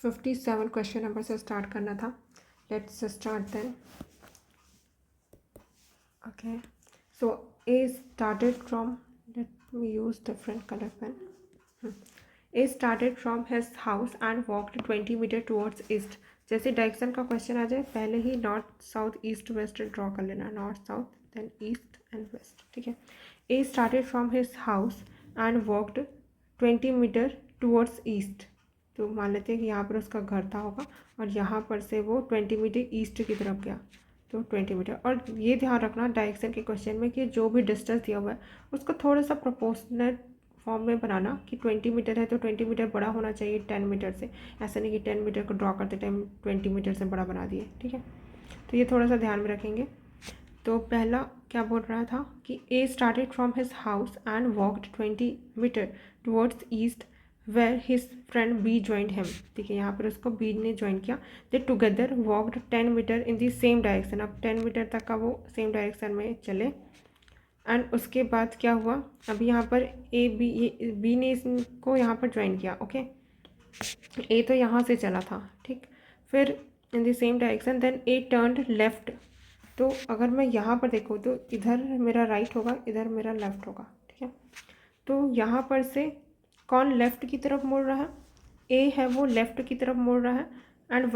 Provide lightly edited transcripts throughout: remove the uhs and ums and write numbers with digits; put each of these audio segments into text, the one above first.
57 question number से start करना था. Let's start then. Okay, so A started from, let me use different color pen. A started from his house and walked 20 metre towards east. जैसे direction का question आ जाए पहले ही north south east west draw कर लेना. North south then east and west. ठीक है. A started from his house and walked 20 metre towards east. तो मान लेते हैं कि यहाँ पर उसका घर था होगा और यहाँ पर से वो 20 मीटर ईस्ट की तरफ गया. तो 20 मीटर. और ये ध्यान रखना डायरेक्शन के क्वेश्चन में कि जो भी डिस्टेंस दिया हुआ है उसको थोड़ा सा प्रोपोर्शनल फॉर्म में बनाना कि 20 मीटर है तो 20 मीटर बड़ा होना चाहिए 10 मीटर से. ऐसा नहीं कि 10 मीटर को ड्रॉ करते टाइम 20 मीटर से बड़ा बना दिए. ठीक है. तो ये थोड़ा सा ध्यान में रखेंगे. तो पहला क्या बोल रहा था कि A started from his house and walked 20 metre towards east where his friend B joined him. ठीक है. यहाँ पर उसको बी ने ज्वाइन किया. They together walked 10 metre in the same direction. अब 10 मीटर तक का वो सेम डायरेक्शन में चले. एंड उसके बाद क्या हुआ, अभी यहाँ पर ए बी ने इसको यहाँ पर ज्वाइन किया. ओके. ए तो यहाँ से चला था. ठीक. फिर in the same direction then A turned left. तो अगर मैं यहाँ पर देखूँ तो इधर मेरा राइट होगा, इधर मेरा लेफ्ट होगा. ठीक है. तो यहाँ पर से कौन लेफ़्ट की तरफ मुड़ रहा है? ए है वो लेफ़्ट की तरफ मुड़ रहा है. And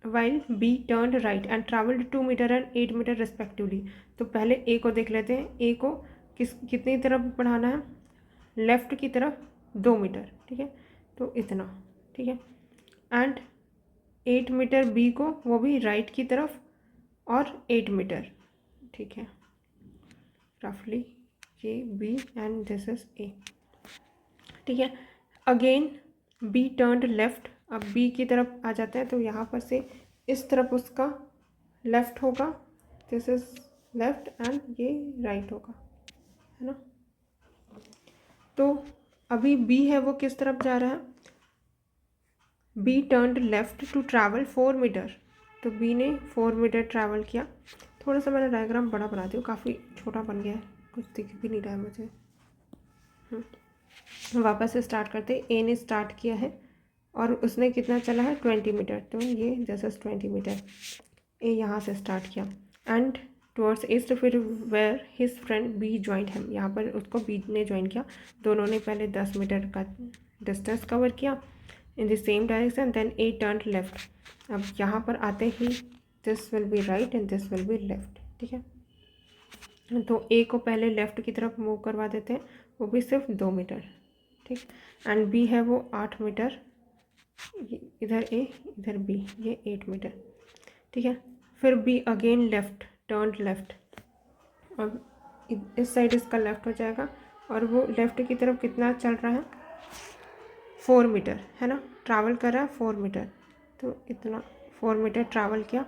while B turn right and travelled 2 metre and 8 metre respectively. तो पहले ए को देख लेते हैं. ए को कितनी तरफ बढ़ाना है? लेफ़्ट की तरफ 2 मीटर. ठीक है. तो इतना. ठीक है. एंड 8 मीटर बी को वो भी राइट की तरफ और 8 मीटर. ठीक है. रफली ये B and this is A. ठीक है. Again B turned left. अब बी की तरफ आ जाते हैं तो यहाँ पर से इस तरफ उसका लेफ्ट होगा. दिस इज लेफ्ट एंड ये राइट होगा, है ना. तो अभी बी है वो किस तरफ जा रहा है? B turned left to travel 4 metre. तो बी ने 4 मीटर ट्रैवल किया. थोड़ा सा मैंने डायग्राम बड़ा बनाती हूँ, काफ़ी छोटा बन गया है, कुछ दिख भी नहीं रहा है मुझे. वापस से स्टार्ट करते. ए ने स्टार्ट किया है और उसने कितना चला है? 20 मीटर. तो ये जैसे 20 मीटर ए यहाँ से स्टार्ट किया एंड टुवर्ड्स ईस्ट. फिर where his friend B joined him. यहाँ पर उसको बी ने ज्वाइन किया. दोनों ने पहले 10 मीटर का डिस्टेंस कवर किया in the same direction. Then A turn left. अब यहाँ पर आते ही this will be right and this will be left. ठीक है. तो ए को पहले लेफ़्ट की तरफ मूव करवा देते हैं, वो भी सिर्फ 2 मीटर. ठीक. एंड बी है वो 8 मीटर. इधर ए इधर बी, ये 8 मीटर. ठीक है. फिर B again left, turn left. अब इस साइड इसका लेफ़्ट हो जाएगा और वो लेफ़्ट की तरफ कितना चल रहा है? 4 मीटर, है ना. ट्रैवल कर रहा है 4 मीटर. तो इतना 4 मीटर ट्रैवल किया.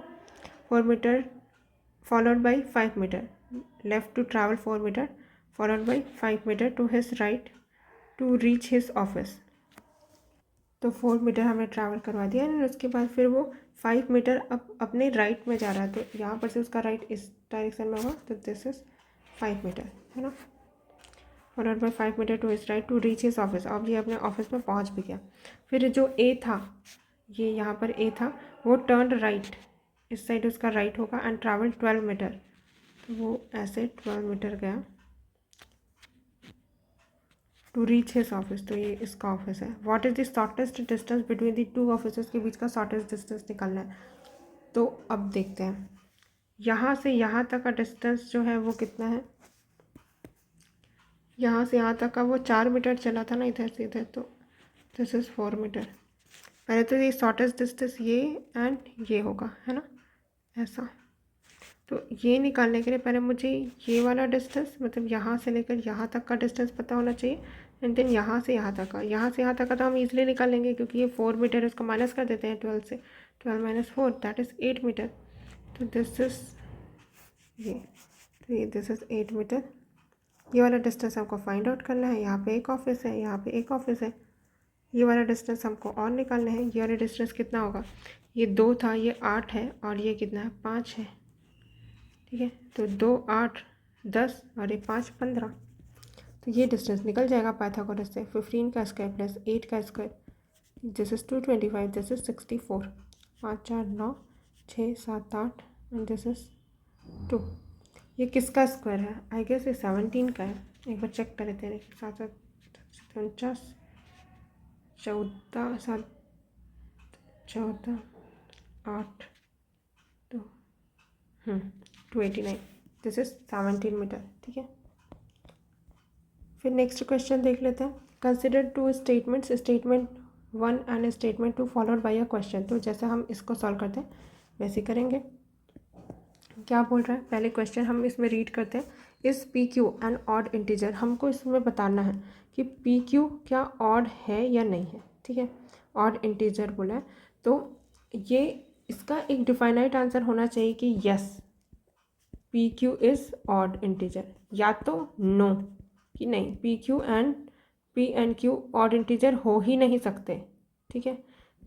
4 metre followed by 5 metre. Left to travel 4 metre followed by 5 metre to his right to reach his office. तो 4 मीटर हमें ट्रैवल करवा दिया एंड उसके बाद फिर वो 5 मीटर अब अपने राइट में जा रहा है. तो यहाँ पर से उसका राइट इस डायरेक्शन में होगा. तो दिस इज 5 मीटर, है ना. Followed by 5 metre to his right to reach his office. अब ये अपने ऑफिस में पहुँच भी गया. फिर जो ए था, ये यहाँ पर ए था, वो टर्न राइट. इस साइड उसका राइट होगा एंड ट्रैवल 12 मीटर. तो वो ऐसे 12 मीटर गया टू रीच हिज ऑफिस. तो ये इसका ऑफिस है. What is the shortest distance between the two office के बीच का शॉर्टेस्ट डिस्टेंस निकालना है. तो अब देखते हैं यहाँ से यहाँ तक का डिस्टेंस जो है वो कितना है. यहाँ से यहाँ तक का वो 4 मीटर चला था ना इधर से इधर. तो दिस इज़ 4 मीटर. पहले तो ये शॉर्टेस्ट डिस्टेंस ये एंड ये होगा, है ना, ऐसा. तो ये निकालने के लिए पहले मुझे ये वाला डिस्टेंस, मतलब यहाँ से लेकर यहाँ तक का डिस्टेंस पता होना चाहिए. एंड देन यहाँ से यहाँ तक का, यहाँ से यहाँ तक का तो हम इजीली निकाल लेंगे क्योंकि ये 4 मीटर है. उसको माइनस कर देते हैं 12 से. 12 माइनस 4 दैट इज़ 8 मीटर. तो दिस इज ये. तो ये दिस इज़ 8 मीटर. ये वाला डिस्टेंस हमको फाइंड आउट करना है. यहाँ पे एक ऑफिस है, यहाँ पे एक ऑफिस है. ये वाला डिस्टेंस हमको और निकालना है. ये वाला डिस्टेंस कितना होगा? ये 2 था, ये 8 है और ये कितना है? 5 है. ठीक है. तो 2 8 10 और ये 5 15. तो ये डिस्टेंस निकल जाएगा पाइथागोरस से. 15 का स्क्वायर प्लस 8 का square this is 225, this is 64, 5 4 9 6 7 8 and this is 2। ये किसका स्क्वायर है? आई गेस ये 17 का है। एक बार चेक कर लेते हैं। 7 7 49, 14 7 14 8 2 289, दिस इज 17 मीटर। ठीक है, फिर नेक्स्ट क्वेश्चन देख लेते हैं। Consider two statements, statement 1 and statement 2 followed by a question. तो जैसे हम इसको सॉल्व करते हैं वैसे करेंगे। क्या बोल रहा है? पहले क्वेश्चन हम इसमें रीड करते हैं। इस P Q N odd integer, हमको इसमें बताना है कि पी क्यू क्या ऑड है या नहीं है। ठीक है, ऑड इंटीजर बोला है तो ये इसका एक डिफाइनाइट आंसर होना चाहिए कि yes P Q is odd integer, या तो नो कि नहीं P and Q odd integer हो ही नहीं सकते। ठीक है,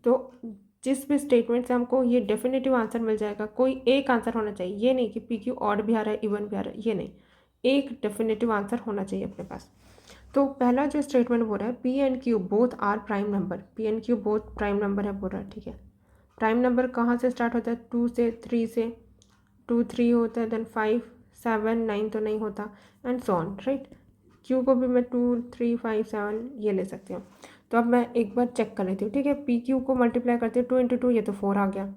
तो जिस भी स्टेटमेंट से हमको ये डेफिनेटिव आंसर मिल जाएगा, कोई एक आंसर होना चाहिए। ये नहीं कि पी क्यू ऑड भी आ रहा है इवन भी आ रहा है, ये नहीं, एक डेफिनेटिव आंसर होना चाहिए अपने पास। तो पहला जो स्टेटमेंट बोल रहा है P and Q both are prime number, P and Q both prime number है बोल रहा है। ठीक है, प्राइम नंबर कहाँ से स्टार्ट होता है? 2 से 3 से, 2 3 होता है, देन 5 7 9 तो नहीं होता, and so on. Right, Q को भी मैं 2 3 5 7 ये ले सकती हूँ। तो अब मैं एक बार चेक कर लेती हूँ। ठीक है, पी क्यू को मल्टीप्लाई करती हूँ 2 इंटू 2, ये तो 4 आ गया।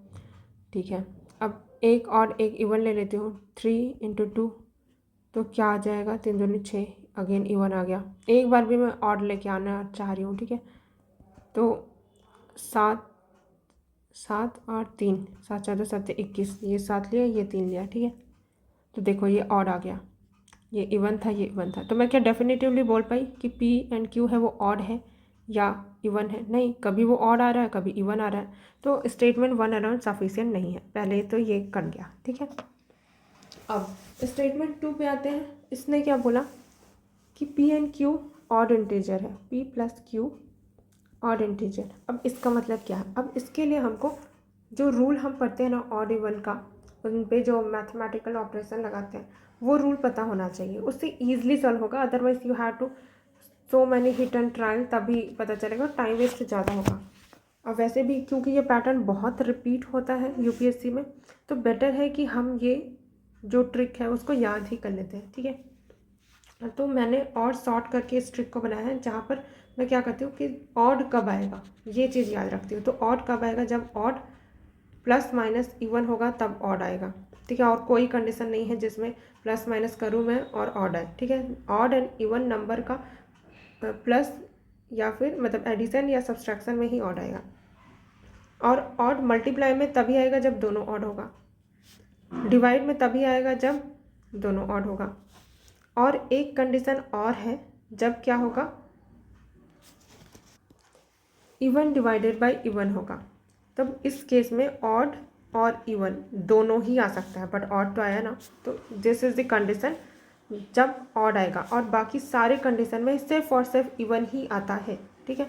ठीक है, अब एक और एक इवन ले लेती हूँ, 3 इंटू 2 तो क्या आ जाएगा? 3 दूनी 6, अगेन इवन आ गया। एक बार भी मैं ऑड लेके आना चाह रही हूँ। ठीक है, तो 7 7 और 3, 7 4 7 21, ये 7 लिया, ये 3 लिया। ठीक है, तो देखो ये ऑड आ गया, ये इवन था, ये इवन था। तो मैं क्या डेफिनेटिवली बोल पाई कि पी एंड क्यू है वो ऑड है या इवन है? नहीं, कभी वो ऑड आ रहा है, कभी इवन आ रहा है। तो स्टेटमेंट 1 अराउंड सफिशिएंट नहीं है। पहले तो ये कर गया। ठीक है, अब स्टेटमेंट 2 पे आते हैं। इसने क्या बोला कि P and Q odd integer है, P plus Q odd integer. अब इसका मतलब क्या है? अब इसके लिए हमको जो रूल हम पढ़ते हैं ना ऑड इवन का, उन पे जो मैथमेटिकल ऑपरेशन लगाते हैं वो रूल पता होना चाहिए, उससे ईजिली सॉल्व होगा। Otherwise you have to so many hit and trial, तभी पता चलेगा, टाइम वेस्ट ज़्यादा होगा। और वैसे भी क्योंकि ये पैटर्न बहुत रिपीट होता है यूपीएससी में, तो बेटर है कि हम ये जो ट्रिक है उसको याद ही कर लेते हैं। ठीक है, तो मैंने और सॉर्ट करके इस ट्रिक को बनाया है, जहाँ पर मैं क्या करती हूँ कि ऑड कब आएगा ये चीज़ याद रखती हूँ। तो ऑड कब आएगा? जब ऑड प्लस माइनस इवन होगा तब ऑड आएगा। ठीक है, और कोई कंडीशन नहीं है जिसमें प्लस माइनस करूँ मैं और ऑड आए। ठीक है, ऑड एंड इवन नंबर का प्लस या फिर मतलब एडिशन या सब्सट्रैक्शन में ही ऑड आएगा। और ऑड मल्टीप्लाई में तभी आएगा जब दोनों ऑड होगा, डिवाइड में तभी आएगा जब दोनों ऑड होगा। और एक कंडीशन और है, जब क्या होगा? इवन डिवाइडेड बाय इवन होगा। तब इस केस में ऑड और इवन दोनों ही आ सकता है, बट ऑड तो आया ना, तो दिस इज द कंडीशन जब ऑड आएगा। और बाकी सारे कंडीशन में सिर्फ और सिर्फ इवन ही आता है। ठीक है,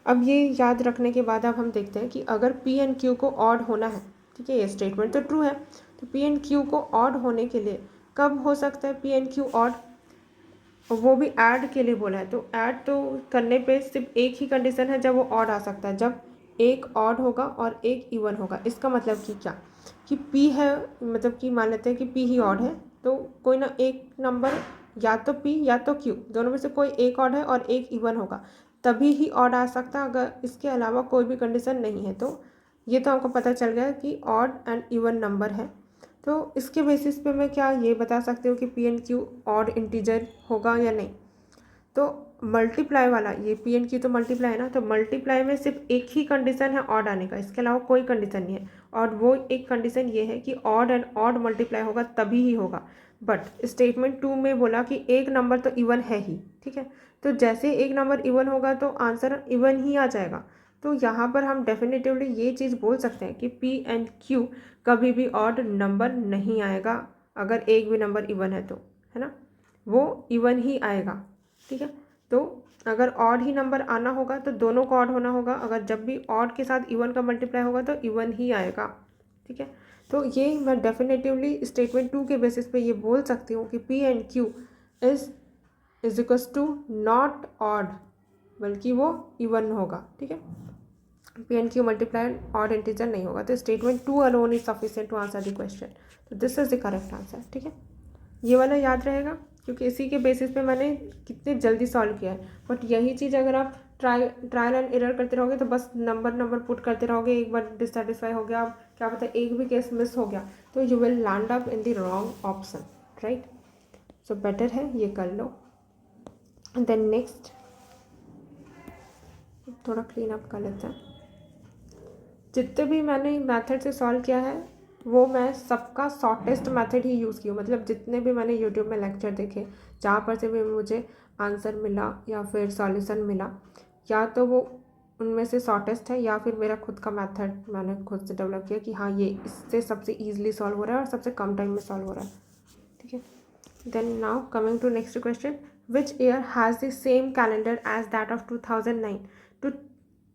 अब ये याद रखने के बाद अब हम देखते हैं कि अगर पी एंड क्यू को ऑड होना है, ठीक है, ये स्टेटमेंट तो ट्रू है, तो पी एंड क्यू को ऑड होने के लिए कब हो सकता है पी एंड क्यू ऑड? वो भी ऐड के लिए बोला है, तो ऐड तो करने पे सिर्फ एक ही कंडीशन है जब वो ऑड आ सकता है, जब एक ऑड होगा और एक इवन होगा। इसका मतलब कि क्या कि पी है, मतलब कि मान लेते हैं कि पी ही ऑड है, तो कोई ना एक नंबर, या तो पी या तो क्यू, दोनों में से कोई एक ऑड है और एक इवन होगा, तभी ही ऑड आ सकता है। अगर इसके अलावा कोई भी कंडीशन नहीं है, तो ये तो हमको पता चल गया कि ऑड एंड इवन नंबर है। तो इसके बेसिस पे मैं क्या ये बता सकती हूँ कि P and Q odd integer होगा या नहीं? तो मल्टीप्लाई वाला, ये पी एंड क्यू तो मल्टीप्लाई है ना, तो मल्टीप्लाई में सिर्फ एक ही कंडीशन है ऑड आने का, इसके अलावा कोई कंडीशन नहीं है। और वो एक कंडीशन ये है कि ऑड एंड ऑड मल्टीप्लाई होगा तभी ही होगा। बट स्टेटमेंट 2 में बोला कि एक नंबर तो इवन है ही। ठीक है, तो जैसे एक नंबर इवन होगा तो आंसर इवन ही आ जाएगा। तो यहाँ पर हम डेफिनेटिवली ये चीज़ बोल सकते हैं कि पी एंड क्यू कभी भी ऑड नंबर नहीं आएगा, अगर एक भी नंबर इवन है तो, है ना, वो इवन ही आएगा। ठीक है, तो अगर ऑड ही नंबर आना होगा तो दोनों को ऑड होना होगा, अगर जब भी ऑड के साथ इवन का मल्टीप्लाई होगा तो इवन ही आएगा। ठीक है, तो ये मैं डेफिनेटिवली स्टेटमेंट 2 के बेसिस पे ये बोल सकती हूँ कि P and Q is equals to not odd, बल्कि वो इवन होगा। ठीक है, P and Q multiply odd integer नहीं होगा, तो statement 2 alone is sufficient to answer the question, तो this is the correct answer. ठीक है, ये वाला याद रहेगा क्योंकि इसी के बेसिस पे मैंने कितने जल्दी सॉल्व किया है। बट यही चीज़ अगर आप ट्रायल एंड एरर करते रहोगे तो बस नंबर पुट करते रहोगे, एक बार डिससेटिस्फाई हो गया, क्या पता एक भी केस मिस हो गया, तो you will land up in the wrong option, right. So better है ये कर लो। देन नेक्स्ट थोड़ा क्लीन अप कर लेते हैं। जितने भी मैंने मेथड से सॉल्व किया है वो मैं सबका शॉर्टेस्ट मेथड ही यूज़ की हूँ, मतलब जितने भी मैंने यूट्यूब में लेक्चर देखे जहाँ पर से भी मुझे आंसर मिला या फिर सॉल्यूशन मिला, या तो वो उनमें से शॉर्टेस्ट है या फिर मेरा खुद का मेथड मैंने खुद से डेवलप किया कि हाँ ये इससे सबसे ईजिली सॉल्व हो रहा है और सबसे कम टाइम में सॉल्व हो रहा है। ठीक है, then now coming to next question, which year has the same calendar as that of 2009। तो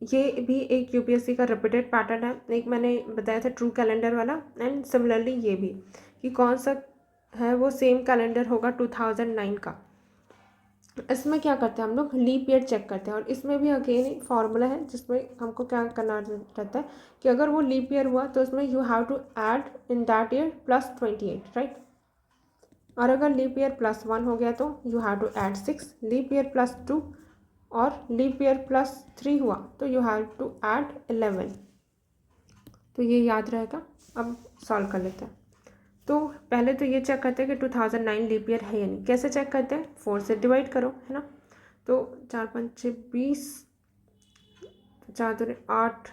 ये भी एक यूपीएससी का रिपीटेड पैटर्न है, एक मैंने बताया था ट्रू कैलेंडर वाला, एंड सिमिलरली ये भी कि कौन सा है वो सेम कैलेंडर होगा 2009 का। इसमें क्या करते हैं हम लोग, लीप ईयर चेक करते हैं, और इसमें भी अगेन फार्मूला है जिसमें हमको क्या करना रहता है कि अगर वो लीप ईयर हुआ तो उसमें you have to add in that year +28, right. और अगर लीप ईयर +1 हो गया तो you have to add 6, leap year +2 और लीप ईयर +3 हुआ तो यू हैव टू ऐड 11। तो ये याद रहेगा। अब सॉल्व कर लेते हैं। तो पहले तो ये चेक करते हैं कि 2009 लीप ईयर है या नहीं। कैसे चेक करते हैं, 4 से डिवाइड करो, है ना। तो 4 5 6 20, 4 दूनी 8,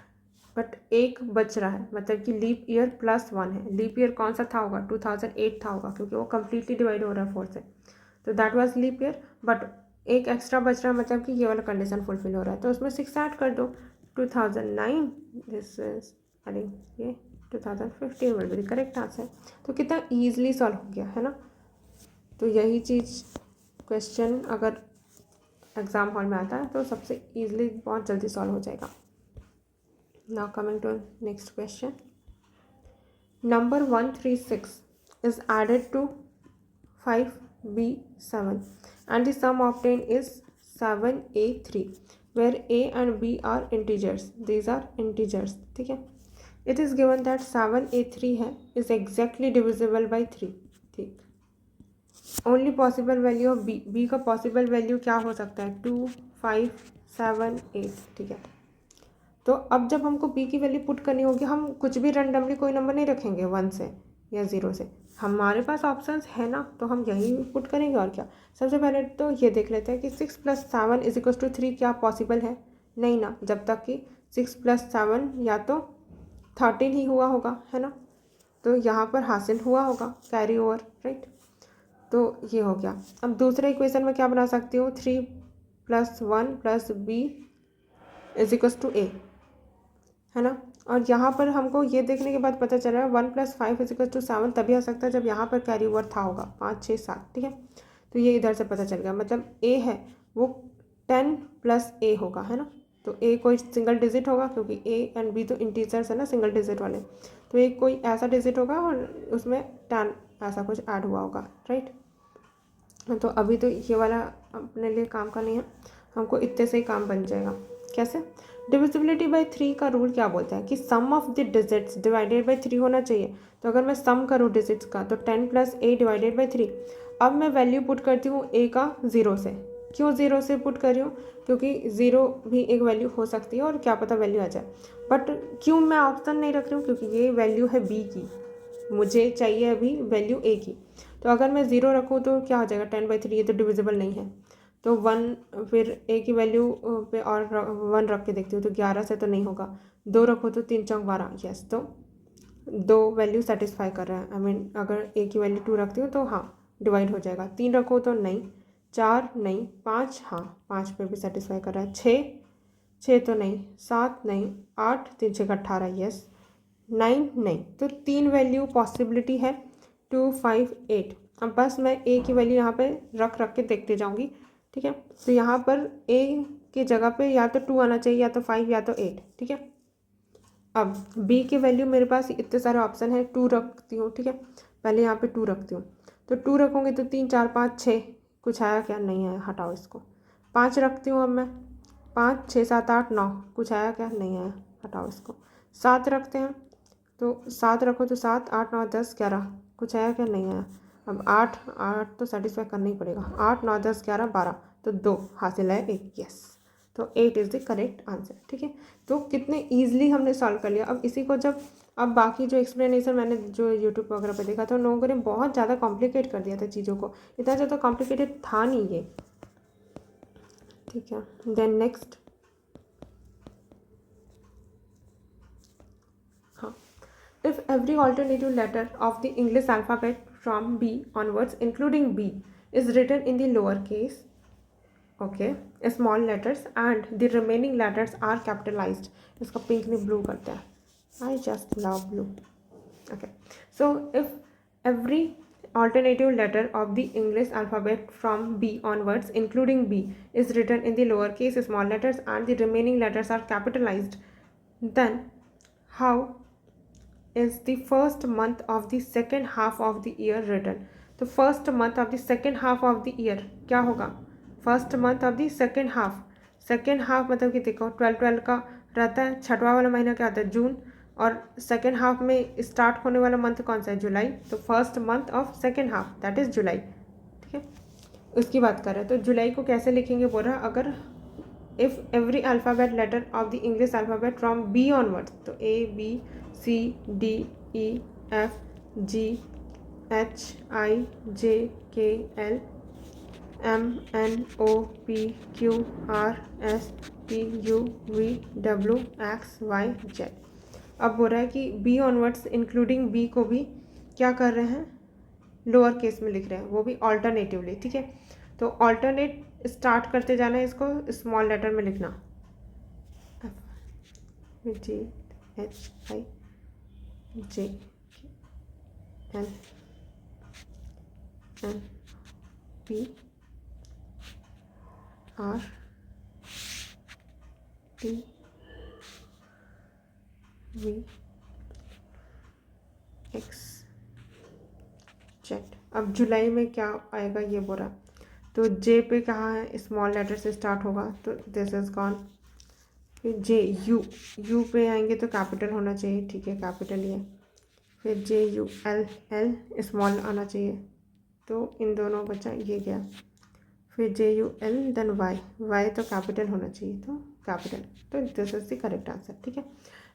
बट एक बच रहा है, मतलब कि लीप ईयर +1 है। लीप ईयर कौन सा था होगा, 2008 था होगा, क्योंकि वो कम्प्लीटली डिवाइड हो रहा है 4 से, तो that was leap year. But एक एक्स्ट्रा बच रहा है, मतलब कि ये वाला कंडीशन फुलफिल हो रहा है, तो उसमें 6 ऐड कर दो। 2009 दिस इज, अरे ये 2015 will be the correct answer. तो कितना ईजिली सॉल्व हो गया, है ना। तो यही चीज़ क्वेश्चन अगर एग्ज़ाम हॉल में आता है तो सबसे ईजिली बहुत जल्दी सॉल्व हो जाएगा। Now coming to next question, number 136 is added to 5b7 and the sum obtained is 7a3 where a and b are integers, these are integers। ठीक है, it is given that 7a3 है is exactly divisible by 3। ठीक, only possible value of B का possible value क्या हो सकता है, 2 5 7 8। ठीक है, तो अब जब हमको बी की वैल्यू पुट करनी होगी, हम कुछ भी रैंडमली कोई नंबर नहीं रखेंगे 1 से या 0 से, हमारे पास ऑप्शंस है ना, तो हम यही पुट करेंगे। और क्या, सबसे पहले तो ये देख लेते हैं कि 6 + 7 = 3 क्या पॉसिबल है, नहीं ना, जब तक कि 6 + 7 या तो 13 ही हुआ होगा, है ना, तो यहाँ पर हासिल हुआ होगा कैरी ओवर, राइट। तो ये हो गया। अब दूसरे इक्वेशन में क्या बना सकती हूँ, 3 + 1 + b = a, है ना। और यहाँ पर हमको ये देखने के बाद पता चल रहा है 1 + 5 = 7 तभी आ सकता है जब यहाँ पर कैरी ओवर था होगा 5 6 7। ठीक है, तो ये इधर से पता चल गया, मतलब a है वो 10 + a होगा, है ना। तो a कोई सिंगल डिजिट होगा, क्योंकि a एंड b तो इंटीजर्स है ना, सिंगल डिजिट वाले, तो एक कोई ऐसा डिजिट होगा और उसमें 10 ऐसा कुछ ऐड हुआ होगा, राइट। तो अभी तो ये वाला अपने लिए काम का नहीं है, हमको इतने से ही काम बन जाएगा। कैसे, डिविजिबिलिटी बाय 3 का रूल क्या बोलता है कि sum of the digits divided by 3 होना चाहिए। तो अगर मैं सम करूँ डिजिट्स का तो 10 + a / 3। अब मैं वैल्यू पुट करती हूँ a का 0 से। क्यों 0 से पुट कर रही हूँ, क्योंकि 0 भी एक वैल्यू हो सकती है और क्या पता वैल्यू आ जाए। बट क्यों मैं ऑप्शन नहीं रख रही हूँ, क्योंकि ये वैल्यू है b की, मुझे चाहिए अभी वैल्यू a की। तो अगर मैं 0 रखूँ तो क्या हो जाएगा, 10/3, ये तो डिविजिबल नहीं है। तो 1, फिर a की वैल्यू पे और 1 रख के देखती हूँ तो 11 से तो नहीं होगा। 2 रखो तो 3 चौक 12, यस, तो 2 वैल्यू सेटिस्फाई कर रहा है। आई मीन अगर a की वैल्यू 2 रखती हूँ तो हाँ डिवाइड हो जाएगा। 3 रखो तो नहीं, 4 नहीं, 5 हाँ 5 पे भी सेटिस्फाई कर रहा है। 6 तो नहीं, 7 नहीं, 8 3 6 18, यस। 9 नहीं, तो 3 वैल्यू पॉसिबिलिटी है, 2 5 8। अब बस मैं a की वैल्यू यहाँ पे रख के देखते जाऊँगी। ठीक है, तो यहाँ पर a की जगह पे या तो 2 आना चाहिए, या तो 5 या तो 8। ठीक है, अब b की वैल्यू मेरे पास इतने सारे ऑप्शन है, 2 रखती हूँ। ठीक है, पहले यहाँ पे 2 रखती हूँ, तो 2 रखूँगी तो 3 4 5 6, कुछ आया क्या, नहीं आया, हटाओ इसको। 5 रखती हूँ अब मैं, 5 6 7 8 9, कुछ आया क्या, नहीं आया, हटाओ इसको, 7 रखते हैं, तो 7 रखो तो 7 8 9 10 11, कुछ आया क्या, नहीं आया। अब 8 8 तो सेटिस्फाई करना ही पड़ेगा, 8 9 10 11 12, तो 2 हासिल है 1, यस। तो 8 इज़ द करेक्ट आंसर, ठीक है। तो कितने ईजिली हमने सॉल्व कर लिया। अब इसी को जब अब बाकी जो एक्सप्लेनेशन मैंने जो यूट्यूब वगैरह पे देखा था, उन लोगों ने बहुत ज़्यादा कॉम्प्लिकेट कर दिया था चीज़ों को, इतना ज़्यादा कॉम्प्लिकेटेड था नहीं ये, ठीक है। देन नेक्स्ट, हाँ, if every alternative letter of the English alphabet from B onwards including B is written in the lower case, okay, small letters, and the remaining letters are capitalized, इसका pink नहीं blue करते हैं, I just love blue, okay, so if every alternative letter of the English alphabet from B onwards including B is written in the lower case small letters and the remaining letters are capitalized, then how is the first month of the second half of the year written? तो first month of the second half of the year क्या होगा, first month of the second half मतलब कि देखो 12 का रहता है, छठवां वाला महीना क्या होता है, जून, और सेकेंड हाफ में स्टार्ट होने वाला मंथ कौन सा है, जुलाई, तो first month of second half that is जुलाई, ठीक है। उसकी बात कर रहे हैं, तो जुलाई को कैसे लिखेंगे बोल रहा, अगर if every alphabet letter of the English alphabet from B onwards, तो A B C D E F G H I J K L M N O P Q R S T U V W X Y Z। अब बोल रहा है कि B onwards including B को भी क्या कर रहे हैं, लोअर केस में लिख रहे हैं, वो भी ऑल्टरनेटिवली, ठीक है। तो ऑल्टरनेट स्टार्ट करते जाना है, इसको स्मॉल लेटर में लिखना, G H I J L M P R T V X Z। अब जुलाई में क्या आएगा ये बोल रहा, तो जे पे कहाँ है, स्मॉल लेटर से स्टार्ट होगा, तो दिस इज गॉन। फिर जे यू पे आएंगे तो कैपिटल होना चाहिए, ठीक है, कैपिटल ये। फिर जे यू एल स्मॉल आना चाहिए, तो इन दोनों बचा ये गया। फिर जे यू एल देन वाई तो कैपिटल होना चाहिए, तो कैपिटल, तो this is the correct answer, ठीक है।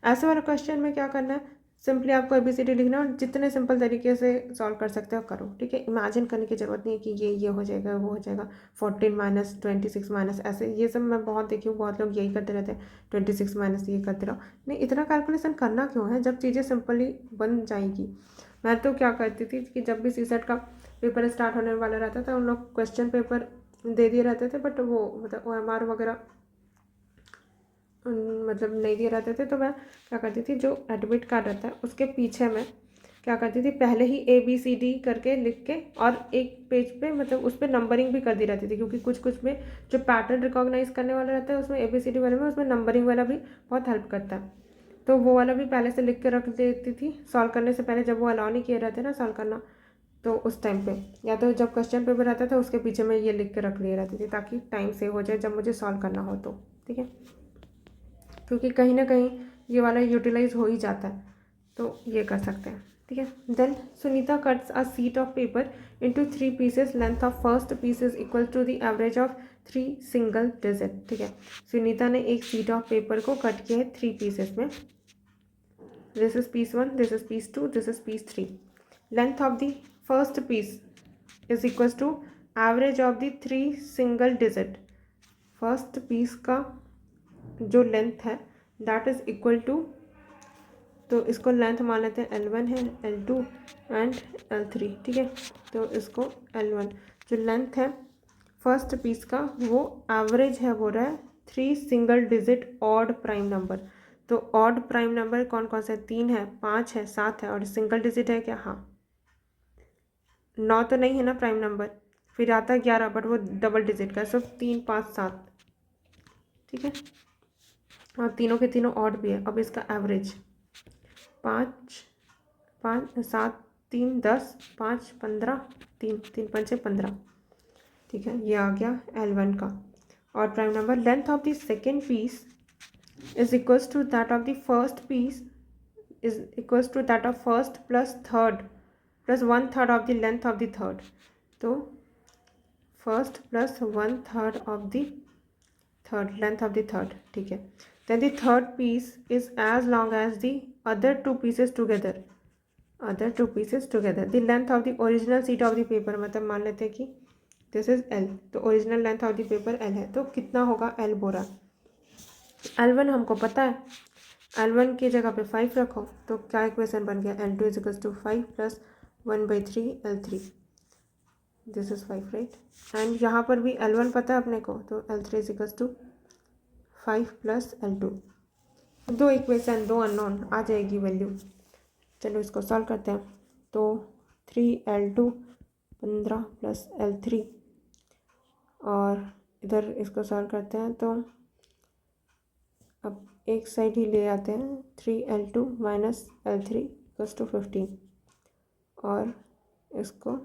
ऐसे वाले क्वेश्चन में क्या करना है, सिंपली आपको ABCD लिखना है और जितने सिंपल तरीके से सॉल्व कर सकते हो करो, ठीक है। इमेजिन करने की ज़रूरत नहीं है कि ये हो जाएगा, वो हो जाएगा, 14 माइनस 26 माइनस, ऐसे ये सब मैं बहुत देखी हूँ, बहुत लोग यही करते रहते हैं, 26 माइनस ये करते रहो, नहीं, इतना कैलकुलेशन करना क्यों है जब चीज़ें सिंपली बन जाएगी। मैं तो क्या करती थी कि जब भी CSET का पेपर स्टार्ट होने वाला रहता था, उन लोग क्वेश्चन पेपर दे दिए रहते थे, बट वो मतलब OMR वगैरह मतलब नहीं दिए रहते थे, तो मैं क्या करती थी, जो एडमिट कार्ड रहता है उसके पीछे मैं क्या करती थी, पहले ही ABCD करके लिख के, और एक पेज पे मतलब उस पर नंबरिंग भी कर दी रहती थी, क्योंकि कुछ में जो पैटर्न रिकॉग्नाइज करने वाला रहता है उसमें ABCD वाले में, उसमें नंबरिंग वाला भी बहुत हेल्प करता है, तो वो वाला भी पहले से लिख के रख देती थी सॉल्व करने से पहले, जब वो अलाउ नहीं किए रहते ना सॉल्व करना, तो उस टाइम पे, या तो जब क्वेश्चन पेपर आता था उसके पीछे मैं ये लिख के रख लिए रहती थी, ताकि टाइम सेव हो जाए जब मुझे सॉल्व करना हो तो, ठीक है, क्योंकि कहीं ना कहीं ये वाला यूटिलाइज हो ही जाता है, तो ये कर सकते हैं, ठीक है। Then Sunita cuts a sheet of paper into 3 pieces, length of first piece is equal to the average of 3 single digit, ठीक है। सुनीता ने एक शीट ऑफ पेपर को कट किया है 3 पीसेस में, this is piece 1, this is piece 2, this is piece 3, length of the first piece is equal to average of the 3 single digit, first piece का जो लेंथ है दैट इज इक्वल टू, तो इसको length मान लेते हैं L1 है, L2 and L3, ठीक है, तो इसको L1 जो लेंथ है फर्स्ट पीस का वो एवरेज है, बोल रहा है 3 single digit odd prime number, तो ऑड प्राइम नंबर कौन कौन से, 3 है, 5 है, 7 है, और सिंगल डिजिट है क्या, हाँ 9 तो नहीं है ना प्राइम नंबर, फिर आता है 11, बट वो डबल डिजिट का, सब 3 5 7, ठीक है, और तीनों के तीनों ऑड भी है। अब इसका एवरेज 5 5 7 3 10 5 15 3 3 5 15, ठीक है, ये आ गया L1 का। और prime number length of the second piece is equals to that of the first piece is equals to that of first plus third plus 1/3 of the length of the third. तो first plus 1/3 of the third length of the third, ठीक है. Then the third piece is as long as the other two pieces together. The length of the original sheet of the paper, मतलब मान लेते हैं कि this is L, तो original length of the paper L है, तो कितना होगा L बोरा. L1 हमको पता है, L1 की जगह पे 5 रखो तो क्या इक्वेशन बन गया, L2 is equals to 5 plus 1/3 L3. This is 5 right. And यहाँ पर भी L1 पता है अपने को, तो L3 is equals to 5 plus L2. दो इक्वेशन, दो अननोन, आ जाएगी वैल्यू. चलो इसको सॉल्व करते हैं. तो 3L2 15 प्लस L3, और इधर इसको सॉल्व करते हैं. तो अब एक साइड ही ले आते हैं, 3L2 minus L3 equals to 15, और इसको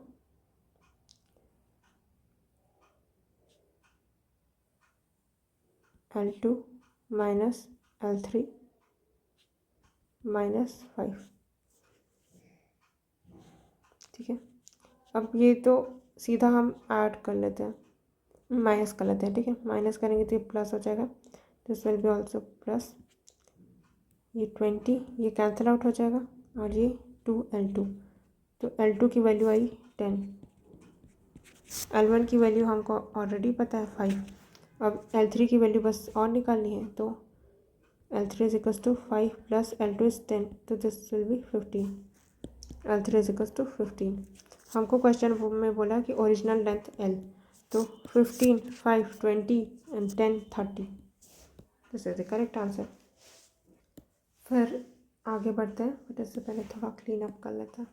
L2 माइनस L3 माइनस 5, ठीक है. अब ये तो सीधा हम ऐड कर लेते हैं, माइनस कर लेते हैं, ठीक है. माइनस करेंगे तो ये प्लस हो जाएगा, this will B also plus. ये 20 ये कैंसिल आउट हो जाएगा, और ये 2L2, तो L2 की वैल्यू आई 10. L1 की वैल्यू हमको ऑलरेडी पता है 5. अब L3 की वैल्यू बस और निकालनी है, तो L3 is equals to 5 plus L2 is 10, तो this will be 15. L3 is equals to 15. हमको क्वेश्चन में बोला कि ओरिजिनल लेंथ L, तो 15, 5, 20 and 10, 30. This is the correct answer. फिर आगे बढ़ते हैं, बट इससे पहले थोड़ा क्लीन अप कर लेते हैं.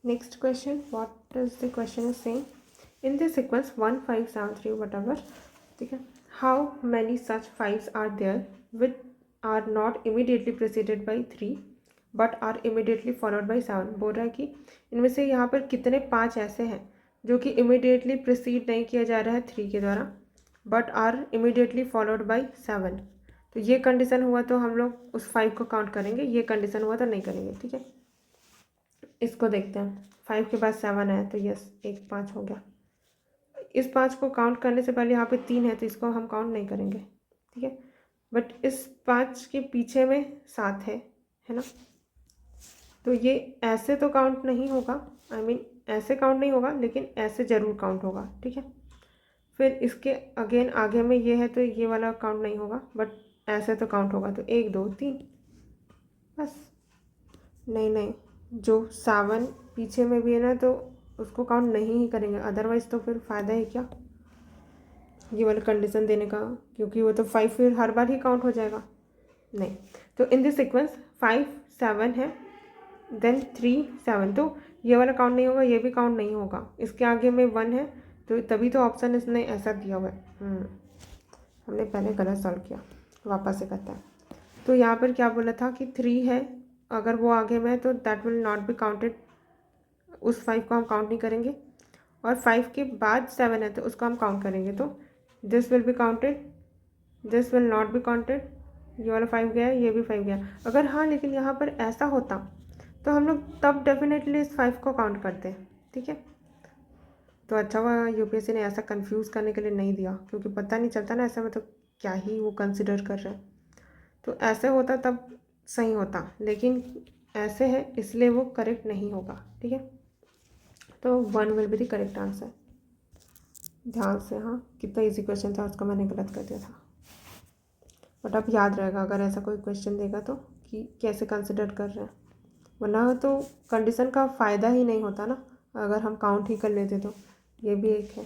Next question, what is the question is saying, in this sequence 1 5 7 3 whatever, ठीक है, how many such 5s are there which are not immediately preceded by 3 but are immediately followed by 7. बोल रहा है कि इनमें से यहाँ पर कितने 5 ऐसे हैं जो कि इमीडिएटली प्रेसिड नहीं किया जा रहा है 3 के द्वारा, but are immediately followed by 7. तो ये कंडीशन हुआ तो हम लोग उस 5 को काउंट करेंगे, ये कंडीशन हुआ तो नहीं करेंगे, ठीक है. इसको देखते हैं, 5 के बाद 7 है, तो यस एक 5 हो गया. इस 5 को काउंट करने से पहले यहाँ पे 3 है, तो इसको हम काउंट नहीं करेंगे, ठीक है. बट इस 5 के पीछे में 7 है ना, तो ये ऐसे तो काउंट नहीं होगा, आई मीन ऐसे काउंट नहीं होगा, लेकिन ऐसे ज़रूर काउंट होगा, ठीक है. फिर इसके अगेन आगे में ये है, तो ये वाला काउंट नहीं होगा, बट ऐसे तो काउंट होगा. तो 1 2 3 बस. नहीं, जो 7 पीछे में भी है ना, तो उसको काउंट नहीं ही करेंगे, अदरवाइज़ तो फिर फ़ायदा है क्या ये वाला कंडीशन देने का, क्योंकि वो तो 5 फिर हर बार ही काउंट हो जाएगा. नहीं, तो इन दिस सीक्वेंस 5 7 है, देन 3 7, तो ये वाला काउंट नहीं होगा, ये भी काउंट नहीं होगा. इसके आगे में 1 है, तो तभी तो ऑप्शन इसने ऐसा दिया हुआ है. हमने पहले गलत सॉल्व किया, वापस से करता है. तो यहाँ पर क्या बोला था कि 3 है, अगर वो आगे में है तो that will not be counted, उस 5 को हम काउंट नहीं करेंगे. और 5 के बाद 7 है, तो उसको हम काउंट करेंगे, तो this will be counted, this will not be counted. ये वाला 5 गया, ये भी 5 गया. अगर हाँ, लेकिन यहाँ पर ऐसा होता तो हम लोग तब डेफिनेटली इस 5 को काउंट करते हैं, ठीक है. तो अच्छा हुआ यूपीएससी ने ऐसा कंफ्यूज करने के लिए नहीं दिया, क्योंकि पता नहीं चलता ना ऐसा में, तो क्या ही वो कंसिडर कर रहे हैं. तो ऐसे होता तब सही होता, लेकिन ऐसे है इसलिए वो करेक्ट नहीं होगा, ठीक है. तो 1 will be the correct answer. ध्यान से, हाँ कितना इजी क्वेश्चन था, उसको मैंने गलत कर दिया था, बट अब याद रहेगा अगर ऐसा कोई क्वेश्चन देगा तो कि कैसे कंसिडर कर रहे हैं, वरना तो कंडीशन का फ़ायदा ही नहीं होता ना अगर हम काउंट ही कर लेते. तो ये भी एक है.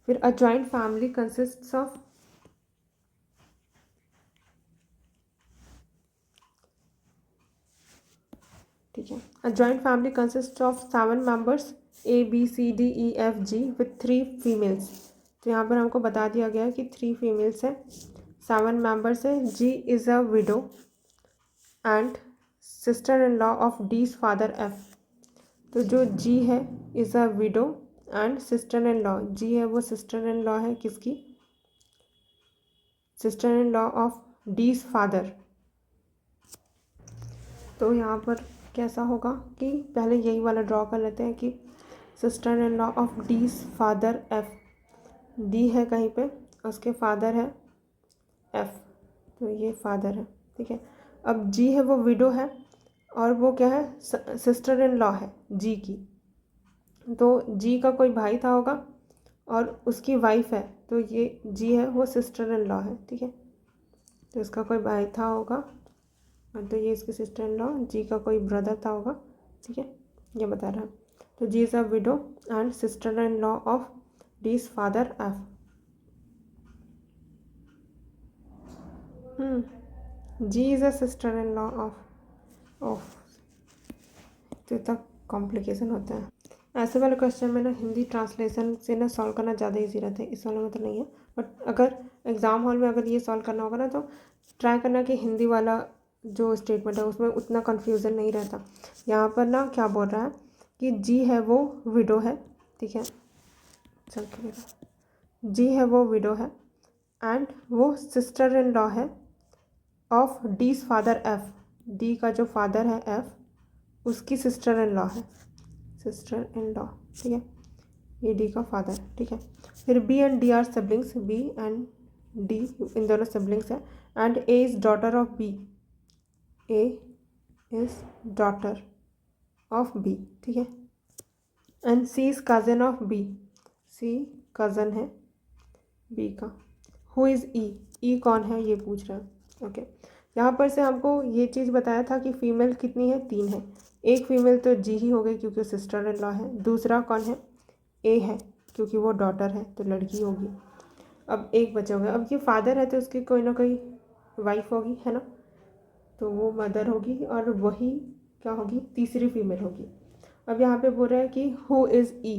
फिर a joint family consists of, ठीक है, a joint family consist of 7 members A B C D E F G with 3 females. तो यहाँ पर हमको बता दिया गया है कि 3 फीमेल्स है, 7 मेंबर्स है. G is a widow and sister in law of D's father F. तो जो G है is a widow and sister in law, G है वो सिस्टर इन लॉ है किसकी, sister in law of D's father. तो यहाँ पर कैसा होगा कि पहले यही वाला ड्रॉ कर लेते हैं कि sister in law of D's father F, D है कहीं पे, उसके फादर है एफ, तो ये फादर है, ठीक है। अब जी है वो विडो है, और वो क्या है, सिस्टर इन लॉ है जी की। तो जी का कोई भाई था होगा और उसकी वाइफ है, तो ये जी है वो सिस्टर इन लॉ है, ठीक है। तो इसका कोई भाई था होगा, तो ये इसकी सिस्टर इन लॉ, जी का कोई ब्रदर था होगा, ठीक है, ये बता रहा है। तो G is a widow and sister in law of D's father F. G is a sister in law of. तो इतना कॉम्प्लिकेशन होता है। ऐसे वाले क्वेश्चन में ना हिंदी ट्रांसलेशन से ना सॉल्व करना ज़्यादा इजी रहता है, इस वाले में तो नहीं है। बट अगर एग्ज़ाम हॉल में अगर ये सॉल्व करना होगा ना, तो ट्राई करना कि हिंदी वाला जो स्टेटमेंट है उसमें उतना कन्फ्यूज़न नहीं रहता। यहाँ पर ना क्या बोल रहा है कि जी है वो विडो है, ठीक है, चल के जी है वो विडो है एंड वो सिस्टर इन लॉ है of D's father F, D का जो फादर है एफ उसकी सिस्टर इन लॉ है, सिस्टर इन लॉ, ठीक है, ये डी का फादर, ठीक है। फिर B and D are siblings, B and D इन दोनों सिबलिंग्स है, and A is daughter of B, A is daughter of B, ठीक है, and C is cousin of B, C cousin है बी का। हु इज़ ई, ई कौन है ये पूछ रहा है, ओके। यहाँ पर से हमको ये चीज़ बताया था कि फ़ीमेल कितनी है, 3 है। एक फ़ीमेल तो जी ही हो गई क्योंकि सिस्टर इन लॉ है, दूसरा कौन है, ए है क्योंकि वो डॉटर है तो लड़की होगी। अब एक बचा होगा, अब ये फादर है तो उसकी कोई ना कोई वाइफ होगी, है ना, तो वो मदर होगी, और वही क्या होगी, तीसरी फीमेल होगी। अब यहाँ पे बोल रहा है कि हु इज़ ई,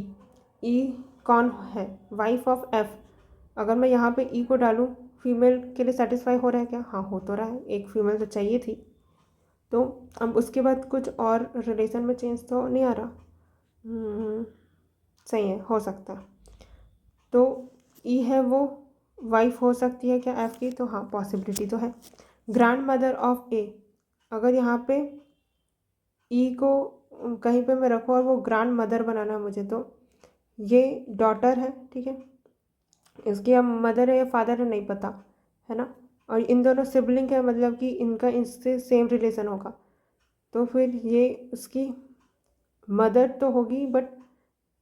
ई कौन है, वाइफ ऑफ एफ। अगर मैं यहाँ पे ई को डालूँ, फीमेल के लिए सेटिस्फाई हो रहा है क्या, हाँ हो तो रहा है, एक फीमेल तो चाहिए थी। तो अब उसके बाद कुछ और रिलेशन में चेंज तो नहीं आ रहा, सही है, हो सकता है। तो ई है वो वाइफ हो सकती है क्या एफ की, तो हाँ पॉसिबिलिटी तो है। ग्रैंड मदर ऑफ ए, अगर यहाँ पे ई को कहीं पे मैं रखूँ और वो ग्रैंड मदर बनाना है मुझे, तो ये डॉटर है, ठीक है, इसकी अब मदर है या फादर है नहीं पता, है ना, और इन दोनों सिबलिंग है, मतलब कि इनका इससे सेम रिलेशन होगा, तो फिर ये उसकी मदर तो होगी, बट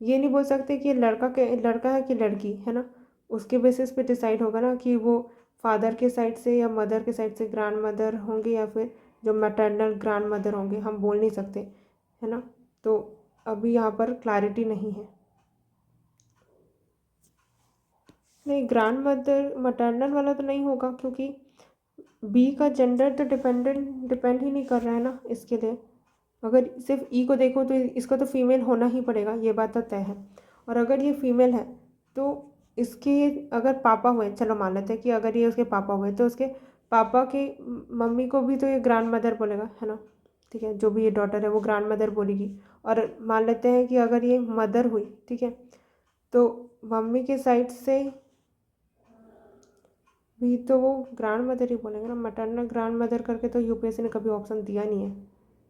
ये नहीं बोल सकते कि लड़का है कि लड़की है ना, उसके बेसिस पे डिसाइड होगा ना कि वो फादर के साइड से या मदर के साइड से ग्रैंड मदर होंगे या फिर जो मैटरनल ग्रैंड मदर होंगे, हम बोल नहीं सकते, है ना। तो अभी यहाँ पर क्लैरिटी नहीं है। नहीं, ग्रैंड मदर मैटरनल वाला तो नहीं होगा क्योंकि बी का जेंडर तो डिपेंड ही नहीं कर रहा है ना इसके लिए। अगर सिर्फ ई को देखो तो इसका तो फीमेल होना ही पड़ेगा, ये बात तो तय है। और अगर ये फीमेल है तो इसके अगर पापा हुए, चलो मान लेते हैं कि अगर ये उसके पापा हुए, तो उसके पापा की मम्मी को भी तो ये ग्रैंड मदर बोलेगा, है ना, ठीक है, जो भी ये डॉटर है वो ग्रैंड मदर बोलेगी। और मान लेते हैं कि अगर ये मदर हुई, ठीक है, तो मम्मी के साइड से भी तो वो ग्रैंड मदर ही बोलेंगे ना, मैटरनल ग्रैंड मदर करके तो यूपीएससी ने कभी ऑप्शन दिया नहीं है,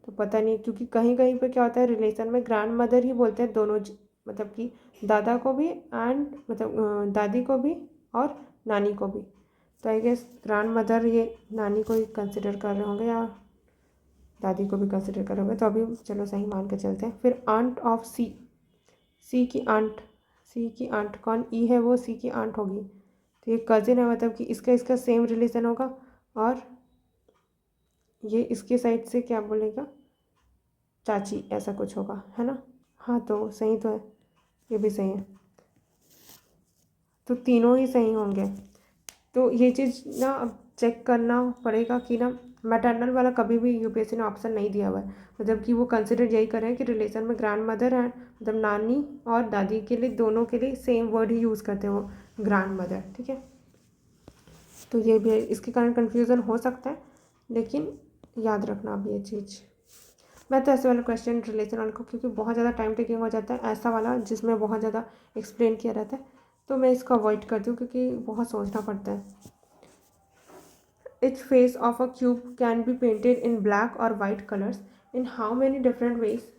तो पता नहीं, क्योंकि कहीं कहीं पे क्या होता है रिलेशन में ग्रैंड मदर ही बोलते हैं दोनों, मतलब कि दादा को भी एंड मतलब दादी को भी और नानी को भी। तो आई गेस ग्रैंड मदर ये नानी को ही कंसिडर कर रहे होंगे या दादी को भी कंसिडर कर रहे होंगे, तो अभी चलो सही मान के चलते हैं। फिर आंट ऑफ सी, सी की आंट, सी की आंट कौन, ई है वो सी की आंट होगी, तो ये कज़िन है, मतलब कि इसका सेम रिलेशन होगा, और ये इसके साइड से क्या बोलेगा, चाची, ऐसा कुछ होगा, है ना। हाँ तो सही तो है, ये भी सही है, तो तीनों ही सही होंगे। तो ये चीज़ ना अब चेक करना पड़ेगा कि ना मैटरनल वाला कभी भी यूपीएससी ने ऑप्शन नहीं दिया हुआ है, मतलब कि वो कंसिडर यही करें कि रिलेशन में ग्रैंड मदर है, मतलब नानी और दादी के लिए दोनों के लिए सेम वर्ड ही यूज़ करते हैं वो, ग्रैंड मदर, ठीक है। तो ये भी इसके कारण कन्फ्यूज़न हो सकता है, लेकिन याद रखना अब ये चीज़। मैं तो ऐसे वाला क्वेश्चन रिलेशन वाले को, क्योंकि बहुत ज़्यादा टाइम टेकिंग हो जाता है ऐसा वाला जिसमें बहुत ज़्यादा एक्सप्लेन किया रहता है, तो मैं इसको अवॉइड करती हूँ क्योंकि बहुत सोचना पड़ता है। each face of a cube can be painted in black or white colors. In how many different ways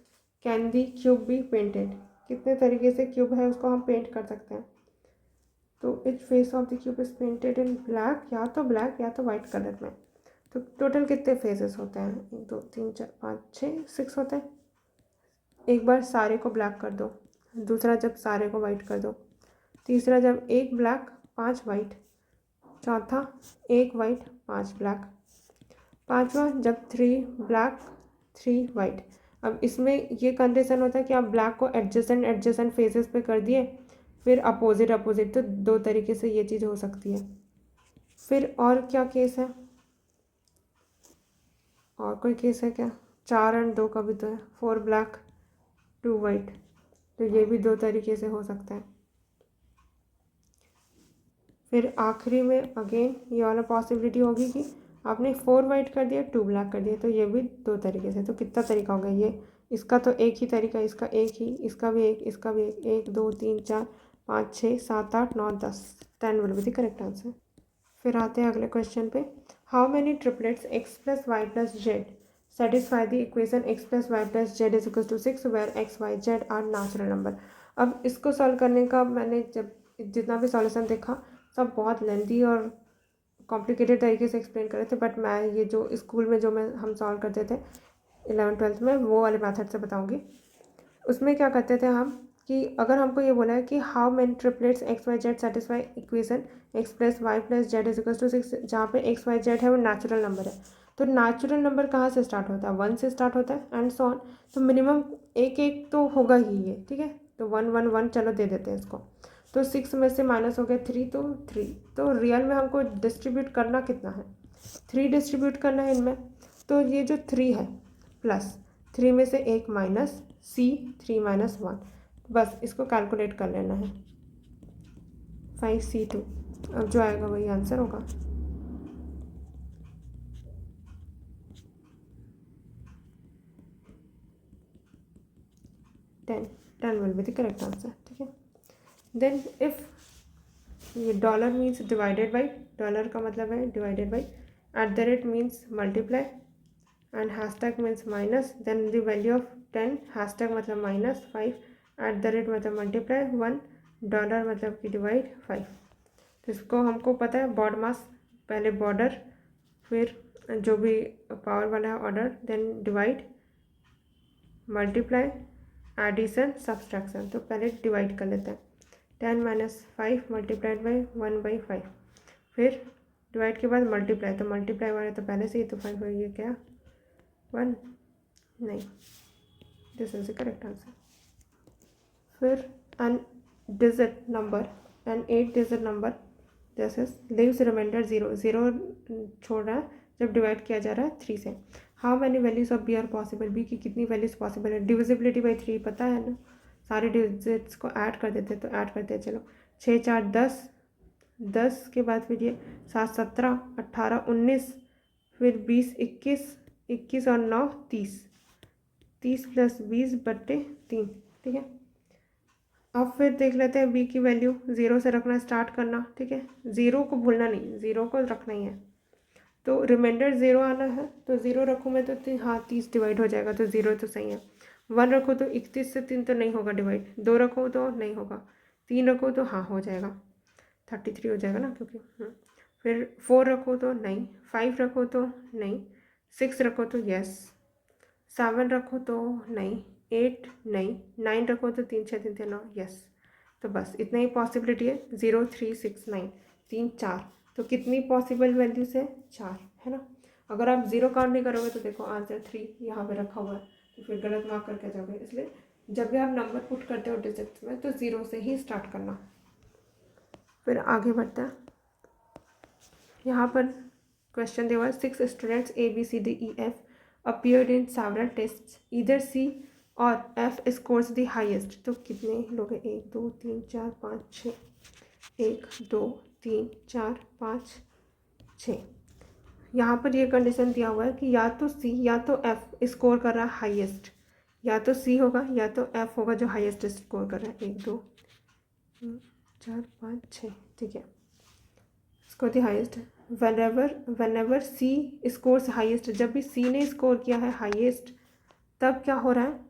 can the cube be painted? कितने तरीके से क्यूब है उसको हम पेंट कर सकते हैं. तो each face of the cube is painted in black, या तो ब्लैक या तो वाइट कलर में. तो टोटल कितने फेसेस होते हैं? 1 2 3 4 5 6 6 होते हैं. एक बार सारे को ब्लैक कर दो, दूसरा जब सारे को वाइट कर दो, तीसरा जब एक ब्लैक 5 वाइट, चौथा एक वाइट 5 ब्लैक, पांचवा जब 3 ब्लैक 3 वाइट. अब इसमें ये कंडीशन होता है कि आप ब्लैक को एडजेसेंट फेसेस पे कर दिए, फिर अपोजिट, तो दो तरीके से ये चीज़ हो सकती है. फिर और क्या केस है? और कोई केस है क्या? 4 और 2 का भी तो है. 4 ब्लैक 2 वाइट, तो ये भी दो तरीके से हो सकता है. फिर आखिरी में अगेन ये वाला पॉसिबिलिटी होगी कि आपने 4 वाइट कर दिया 2 ब्लैक कर दिया, तो ये भी दो तरीके से. तो कितना तरीका होगा ये? इसका तो एक ही तरीका, इसका एक ही, इसका भी एक, इसका भी एक. 1 2 3 4 5 6 7 8 9 10 10 will be the correct answer. फिर आते हैं अगले क्वेश्चन पे. How many triplets x plus Y plus Z satisfy the equation x plus Y plus Z is equal to 6 where x y z are natural number. अब इसको solve करने का मैंने जब जितना भी सॉल्यूशन देखा सब बहुत लेंथी और कॉम्प्लिकेटेड तरीके से एक्सप्लेन कर रहे थे, बट मैं ये जो स्कूल में जो हम सॉल्व करते थे 11th-12th में, वो वाले मेथड से बताऊंगी. उसमें क्या करते थे हम कि अगर हमको ये बोला है कि how many triplets X Y Z satisfy equation X plus Y plus Z is equal to 6, जहाँ पे एक्स वाई जेड है वो नेचुरल नंबर है. तो नेचुरल नंबर कहाँ से स्टार्ट होता है? 1 से स्टार्ट होता है एंड सो ऑन. तो मिनिमम एक एक तो होगा ही ये, ठीक है. तो 1 1 1 चलो दे देते हैं इसको. तो 6 में से माइनस हो गया 3, तो 3. तो रियल में हमको डिस्ट्रीब्यूट करना कितना है? 3 डिस्ट्रीब्यूट करना है इनमें. तो ये जो 3 है प्लस 3 में से एक माइनस सी 3 माइनस 1, बस इसको कैलकुलेट कर लेना है. 5c2. अब जो आएगा वही आंसर होगा. Ten will be the correct answer. ठीक है. देन इफ ये dollar means divided by, dollar का मतलब है divided by, at the rate means multiply, and hashtag means minus, then the value of 10, hashtag मतलब माइनस 5, एट द रेट मतलब multiply 1, dollar मतलब कि डिवाइड 5. तो इसको हमको पता है बॉड मास, पहले बॉर्डर, फिर जो भी पावर वाला है order, then divide, multiply, addition, subtraction. तो पहले डिवाइड कर लेते हैं. 10 माइनस 5 मल्टीप्लाइड बाई 1/5. फिर डिवाइड के बाद मल्टीप्लाई, तो मल्टीप्लाई वाला तो पहले से ही, तो 5 ये क्या 1 नहीं. This is the correct answer. फिर N digit number, N 8 digit number जैसे लिव्स रिमाइंडर 0 छोड़ रहा है जब डिवाइड किया जा रहा है 3 से. How many values of B are possible? B की कितनी वैल्यूज पॉसिबल है? डिविजिबिलिटी बाई 3 पता है ना, सारे डिजिट्स को ऐड कर देते हैं. तो ऐड करते हैं, चलो 6 4 10, 10 के बाद फिर ये 7 17 18 19, फिर 20 21, 21 और 9 30, 30 प्लस 20/3. ठीक है. अब फिर देख लेते हैं बी की वैल्यू. 0 से रखना स्टार्ट करना, ठीक है. 0 को भूलना नहीं, 0 को रखना ही है. तो रिमाइंडर 0 आना है, तो 0 रखूँ मैं तो हाँ 30 डिवाइड हो जाएगा, तो 0 तो सही है. 1 रखो तो 31 से 3 तो नहीं होगा डिवाइड. 2 रखो तो नहीं होगा. 3 रखो तो हाँ हो जाएगा, 33 हो जाएगा ना, क्योंकि फिर 4 रखो तो नहीं, 5 रखो तो नहीं, 6 रखो तो यस, 7 रखो तो नहीं, 8 नहीं, 9 रखो तो 3 6 3 9 यस. तो बस इतना ही पॉसिबिलिटी है. 0 3 6 9 3 4. तो कितनी पॉसिबल वैल्यूज है? 4 है ना. अगर आप 0 काउंट नहीं करोगे तो देखो आंसर 3 यहाँ पे रखा हुआ है, तो फिर गलत मार्क करके जाओगे. इसलिए जब भी आप नंबर पुट करते हो डिजिट्स में तो 0 से ही स्टार्ट करना. फिर आगे बढ़ते हैं. यहाँ पर क्वेश्चन दिया हुआ है 6 students ABCDEF appeared in several tests, either C or F scores the highest. तो कितने लोग हैं? 1 2 3 4 5 6, 1 2 3 4 5 6. यहाँ पर ये कंडीशन दिया हुआ है कि या तो C या तो F स्कोर कर रहा है हाईएस्ट. या तो C होगा या तो F होगा जो हाईएस्ट स्कोर कर रहा है. 1 2 3 4 5 6. ठीक है. इसको दी हाईएस्ट है. whenever C scores highest, जब भी C ने स्कोर किया है हाईएस्ट तब क्या हो रहा है,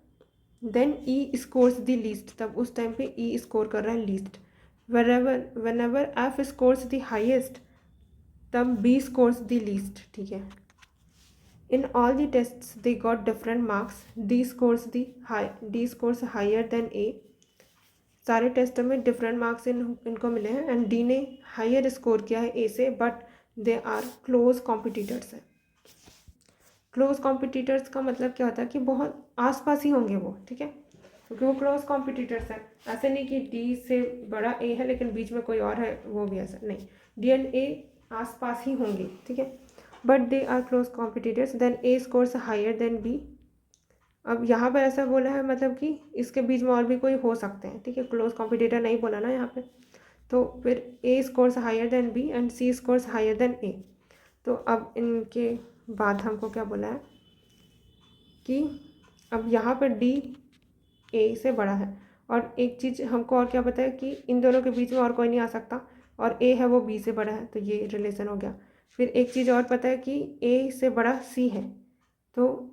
then E scores the least, तब उस टाइम पे E स्कोर कर रहा है least. whenever F scores the highest तब B scores the least. ठीक है. In all the tests they got different marks. D scores higher than A. सारे टेस्ट में डिफरेंट मार्क्स इनको मिले हैं एंड डी ने हायर स्कोर किया है ए से, but they are close competitors है. क्लोज कॉम्पिटिटर्स का मतलब क्या होता है कि बहुत आसपास ही होंगे वो. ठीक है, क्योंकि वो क्लोज कॉम्पिटिटर्स हैं. ऐसे नहीं कि डी से बड़ा ए है लेकिन बीच में कोई और है, वो भी ऐसा नहीं. डी एंड ए आसपास ही होंगे. ठीक है, but they are close competitors. Then A scores higher than B. अब यहाँ पर ऐसा बोला है मतलब कि इसके बीच में और भी कोई हो सकते हैं. ठीक है, क्लोज कॉम्पिटिटर नहीं बोला ना यहाँ पे. तो फिर A scores higher than B and C scores higher than A. तो अब इनके बाद हमको क्या बोला है कि अब यहाँ पर डी ए से बड़ा है. और एक चीज़ हमको और क्या पता है कि इन दोनों के बीच में और कोई नहीं आ सकता, और ए है वो बी से बड़ा है, तो ये रिलेशन हो गया. फिर एक चीज़ और पता है कि ए से बड़ा सी है, तो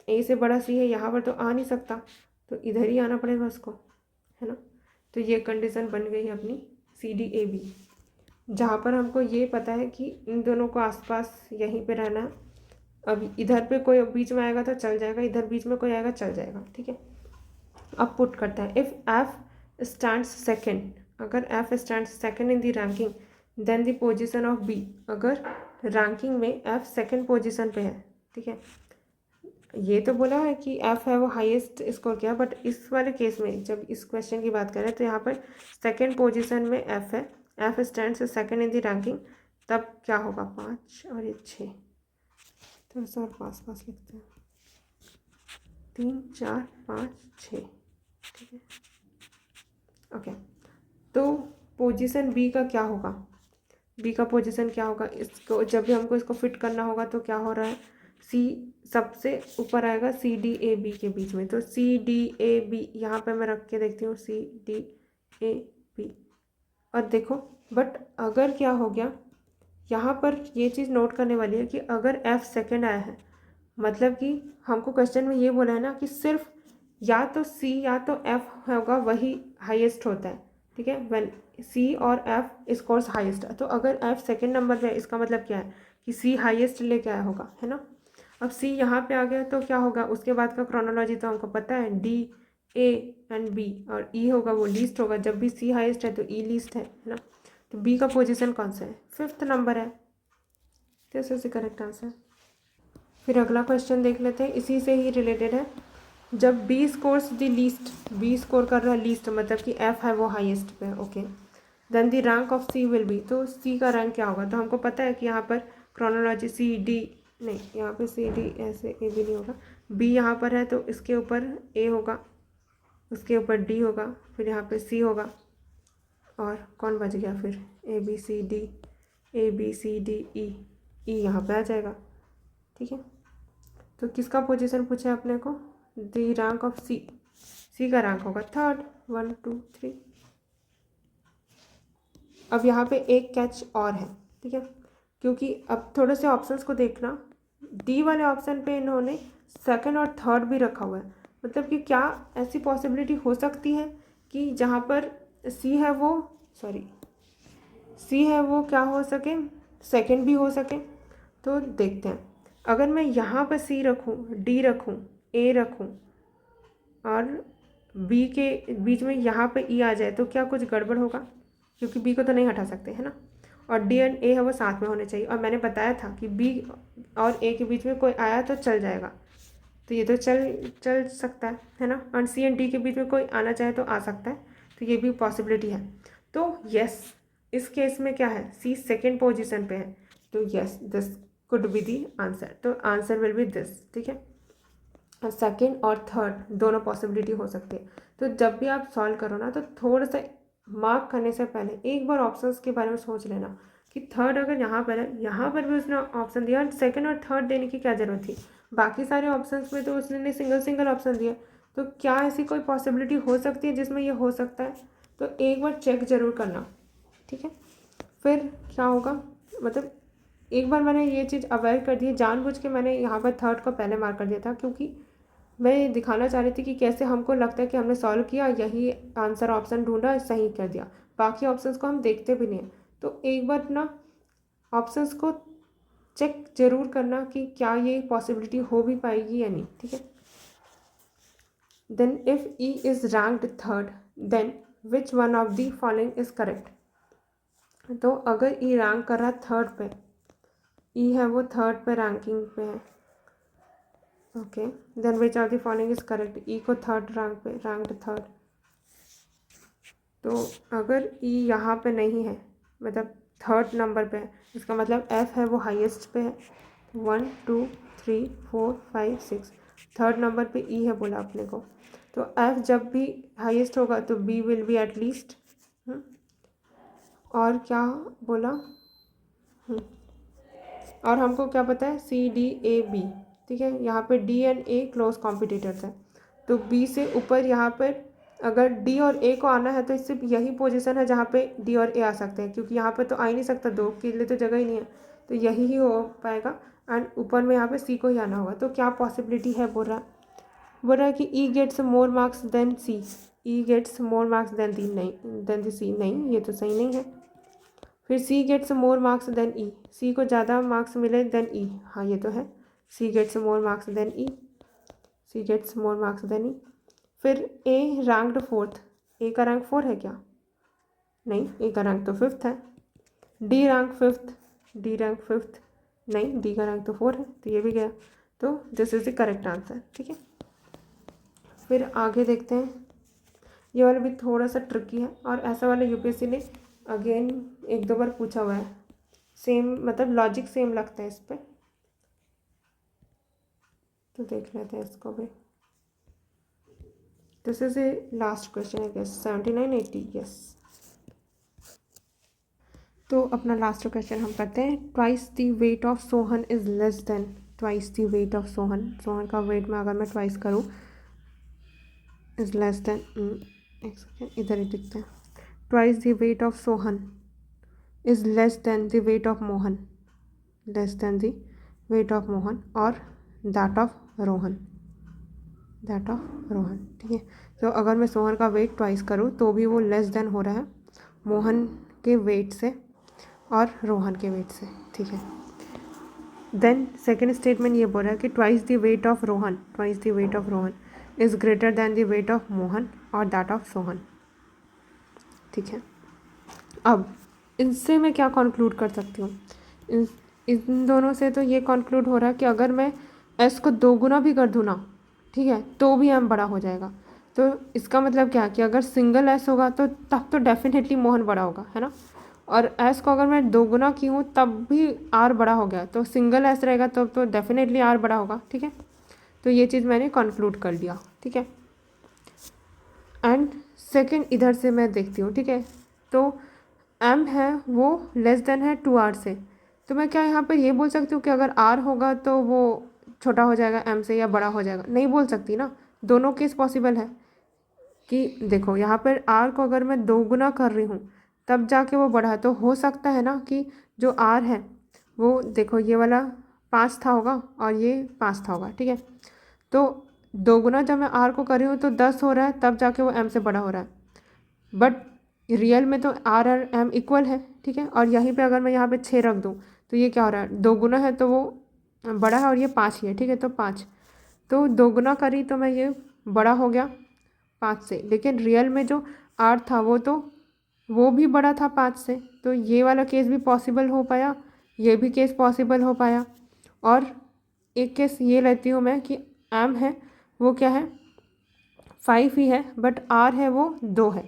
ए से बड़ा सी है, यहाँ पर तो आ नहीं सकता, तो इधर ही आना पड़ेगा उसको, है ना. तो ये कंडीशन बन गई अपनी सी डी ए बी, जहाँ पर हमको ये पता है कि इन दोनों को आसपास यहीं पे रहना है. अब इधर पे कोई बीच में आएगा तो चल जाएगा, इधर बीच में कोई आएगा चल जाएगा. ठीक है, अब पुट करते हैं. इफ़ एफ स्टैंड्स सेकेंड, अगर F stands second in the ranking then the position of B. अगर रैंकिंग में एफ सेकेंड पोजिशन पे है. ठीक है, ये तो बोला है कि एफ है वो हाईएस्ट स्कोर किया, बट इस वाले केस में जब इस क्वेश्चन की बात करें तो यहाँ पर सेकेंड पोजीशन में एफ है, F stands second in the ranking, तब क्या होगा 5 और ये 6. थोड़ा सा और पास लिखते हैं, 3 4 5 6. ठीक है, ओके. तो पोजीशन बी का क्या होगा, बी का पोजीशन क्या होगा, इसको जब भी हमको इसको फिट करना होगा तो क्या हो रहा है, सी सबसे ऊपर आएगा सी डी ए बी के बीच में. तो सी डी ए बी यहाँ पे मैं रख के देखती हूँ, सी डी ए बी. और देखो, बट अगर क्या हो गया यहाँ पर, ये चीज़ नोट करने वाली है कि अगर एफ सेकंड आया है, मतलब कि हमको क्वेश्चन में ये बोला है ना कि सिर्फ या तो सी या तो एफ होगा वही हाईएस्ट होता है. ठीक है, व्हेन सी और एफ स्कोर्स हाईएस्ट. तो अगर एफ सेकंड नंबर पे है, इसका मतलब क्या है कि सी हाईएस्ट लेके आया होगा, है ना. अब सी यहाँ पे आ गया तो क्या होगा, उसके बाद का क्रोनोलॉजी तो हमको पता है, डी ए एंड बी, और ई होगा वो लीस्ट होगा. जब भी सी हाईएस्ट है तो ई लीस्ट है ना. तो बी का पोजीशन कौन सा है, 5th नंबर है. This is the correct answer. फिर अगला क्वेश्चन देख लेते हैं, इसी से ही रिलेटेड है. जब B scores the least, B score कर रहा है लीस्ट, मतलब कि एफ है वो हाईएस्ट पे. Okay, then the rank of C will be. तो सी का रैंक क्या होगा, तो हमको पता है कि यहाँ पर क्रोनोलॉजी सी डी नहीं, यहाँ पे सी डी ऐसे ए भी नहीं होगा, बी यहाँ पर है तो इसके ऊपर ए होगा, उसके ऊपर डी होगा, फिर यहाँ पे सी होगा, और कौन बच गया फिर, A B C D, A B C D E, E यहाँ पे आ जाएगा. ठीक है, तो किसका पोजीशन पूछा है अपने को, द रैंक ऑफ सी. सी का रैंक होगा 3rd, 1 2 3. अब यहाँ पे एक कैच और है. ठीक है, क्योंकि अब थोड़े से ऑप्शंस को देखना, डी वाले ऑप्शन पे इन्होंने सेकंड और थर्ड भी रखा हुआ है. मतलब कि क्या ऐसी पॉसिबिलिटी हो सकती है कि जहाँ पर सी है वो क्या हो सके, सेकंड भी हो सके. तो देखते हैं, अगर मैं यहाँ पर सी रखूँ, डी रखूँ, ए रखूँ और बी के बीच में यहाँ पे ई आ जाए तो क्या कुछ गड़बड़ होगा, क्योंकि बी को तो नहीं हटा सकते, है ना. और डी एंड ए है वो साथ में होने चाहिए, और मैंने बताया था कि बी और ए के बीच में कोई आया तो चल जाएगा, तो ये तो चल सकता है ना. और सी एंड डी के बीच में कोई आना चाहे तो आ सकता है, तो ये भी पॉसिबिलिटी है. तो यस, इस केस में क्या है, सी सेकेंड पोजिशन पे है, तो yes this could be the answer. तो आंसर विल बी दिस. ठीक है, और सेकेंड और थर्ड दोनों पॉसिबिलिटी हो सकती है. तो जब भी आप सॉल्व करो ना, तो थोड़ा सा मार्क करने से पहले एक बार ऑप्शंस के बारे में सोच लेना कि थर्ड अगर यहाँ पर है, यहाँ पर भी उसने ऑप्शन दिया, और सेकंड और थर्ड देने की क्या ज़रूरत थी, बाकी सारे ऑप्शंस में तो उसने सिंगल ऑप्शन दिया. तो क्या ऐसी कोई पॉसिबिलिटी हो सकती है जिसमें ये हो सकता है, तो एक बार चेक ज़रूर करना. ठीक है, फिर क्या होगा, मतलब एक बार मैंने ये चीज़ अवॉइड कर दी, जानबूझ के मैंने यहाँ पर थर्ड को पहले मार्क कर दिया था, क्योंकि मैं ये दिखाना चाह रही थी कि कैसे हमको लगता है कि हमने सॉल्व किया, यही आंसर ऑप्शन ढूंढा, सही कर दिया, बाकी ऑप्शंस को हम देखते भी नहीं हैं। तो एक बार ना ऑप्शंस को चेक जरूर करना कि क्या ये पॉसिबिलिटी हो भी पाएगी या नहीं, ठीक है। Then if E is ranked third then which one of the following is correct. तो अगर ई रैंक कर रहा है थर्ड पे, ई है वो थर्ड पे रैंकिंग पे है, okay, then which of the following is correct, E को थर्ड रैंक पे, रैंक्ड थर्ड। तो अगर ई यहाँ पे नहीं है, मतलब थर्ड नंबर पे है, इसका मतलब एफ है वो हाईएस्ट पे है, 1 2 3 4 5 6, थर्ड नंबर पे ई है बोला अपने को। तो एफ जब भी हाईएस्ट होगा तो B will be at least. और क्या बोला, और हमको क्या पता है, सी डी ए बी, ठीक है। यहाँ पे D and A close competitors है, तो बी से ऊपर यहाँ पर अगर डी और ए को आना है तो सिर्फ यही पोजीशन है जहाँ पे डी और ए आ सकते हैं, क्योंकि यहाँ पे तो आ ही नहीं सकता, दो के लिए तो जगह ही नहीं है, तो यही ही हो पाएगा। एंड ऊपर में यहाँ पे सी को ही आना होगा। तो क्या पॉसिबिलिटी है, बोल रहा है कि ई गेट्स मोर मार्क्स देन सी, ई गेट्स मोर मार्क्स देन दी, नहीं देन दी सी, नहीं ये तो सही नहीं है। फिर सी गेट्स मोर मार्क्स देन ई, सी को ज़्यादा मार्क्स मिले देन ई, हाँ ये तो है, सी गेट्स मोर मार्क्स देन ई, सी गेट्स मोर मार्क्स देन ई। फिर ए रैंक्ड फोर्थ, ए का रैंक 4 है क्या, नहीं, ए का रैंक तो 5th है। D rank 5th, D rank 5th, नहीं, डी का रैंक तो 4 है, तो ये भी गया। तो this is the correct answer, ठीक है। फिर आगे देखते हैं, ये वाला भी थोड़ा सा ट्रिकी है, और ऐसा वाला यूपीएससी ने अगेन 1-2 बार पूछा हुआ है, सेम मतलब लॉजिक सेम लगता है इस पर, तो देख लेते हैं इसको भी। This is a last question I guess, 79 80, yes. तो अपना लास्ट क्वेश्चन हम करते हैं, twice the weight of Sohan is less than, twice the weight of Sohan, Sohan का वेट में अगर मैं ट्वाइस करूँ इज लेस देन, एक सेकेंड इधर ही दिखते हैं, twice the weight of Sohan is less than the weight of Mohan, less than the weight of Mohan और that of Rohan, that of Rohan, ठीक है। तो अगर मैं सोहन का वेट ट्वाइस करूँ तो भी वो लेस देन हो रहा है मोहन के वेट से और रोहन के वेट से, ठीक है। देन सेकेंड स्टेटमेंट ये बोल रहा है कि twice the weight of Rohan, twice the weight of Rohan is greater than the weight of Mohan और दैट ऑफ सोहन, ठीक है। अब इनसे मैं क्या कंक्लूड कर सकती हूँ, इन दोनों से तो ये कंक्लूड हो रहा है कि अगर मैं एस को 2 गुना भी कर दूँ ना, ठीक है, तो भी एम बड़ा हो जाएगा। तो इसका मतलब क्या है कि अगर सिंगल एस होगा तो तब तो डेफिनेटली मोहन बड़ा होगा, है ना। और एस को अगर मैं 2 गुना की हूँ तब भी आर बड़ा हो गया, तो सिंगल एस रहेगा तो डेफिनेटली आर बड़ा होगा, ठीक है। तो ये चीज़ मैंने कंक्लूड कर लिया, ठीक है। एंड सेकेंड इधर से मैं देखती हूँ, ठीक है, तो एम है वो लेस देन है 2r से, तो मैं क्या यहाँ पर ये बोल सकती हूँ कि अगर आर होगा तो वो छोटा हो जाएगा एम से या बड़ा हो जाएगा, नहीं बोल सकती ना, दोनों केस पॉसिबल है। कि देखो यहाँ पर आर को अगर मैं 2 गुना कर रही हूँ तब जाके वो बढ़ा, तो हो सकता है ना कि जो आर है वो, देखो ये वाला 5 था होगा और ये 5 था होगा, ठीक है। तो 2 गुना जब मैं आर को कर रही हूँ तो 10 हो रहा है, तब जाके वो एम से बड़ा हो रहा है, बट रियल में तो आर और एम इक्वल है, ठीक है। और यहीं पे अगर मैं यहाँ पे 6 रख दूँ तो ये क्या हो रहा है, 2 गुना है तो वो बड़ा है और ये 5 ही है, ठीक है। तो 5, तो 2 गुना करी तो मैं ये बड़ा हो गया 5 से, लेकिन रियल में जो आर था वो भी बड़ा था 5 से, तो ये वाला केस भी पॉसिबल हो पाया, ये भी केस पॉसिबल हो पाया। और एक केस ये लेती हूँ मैं कि एम है वो क्या है 5 ही है, बट आर है वो 2 है,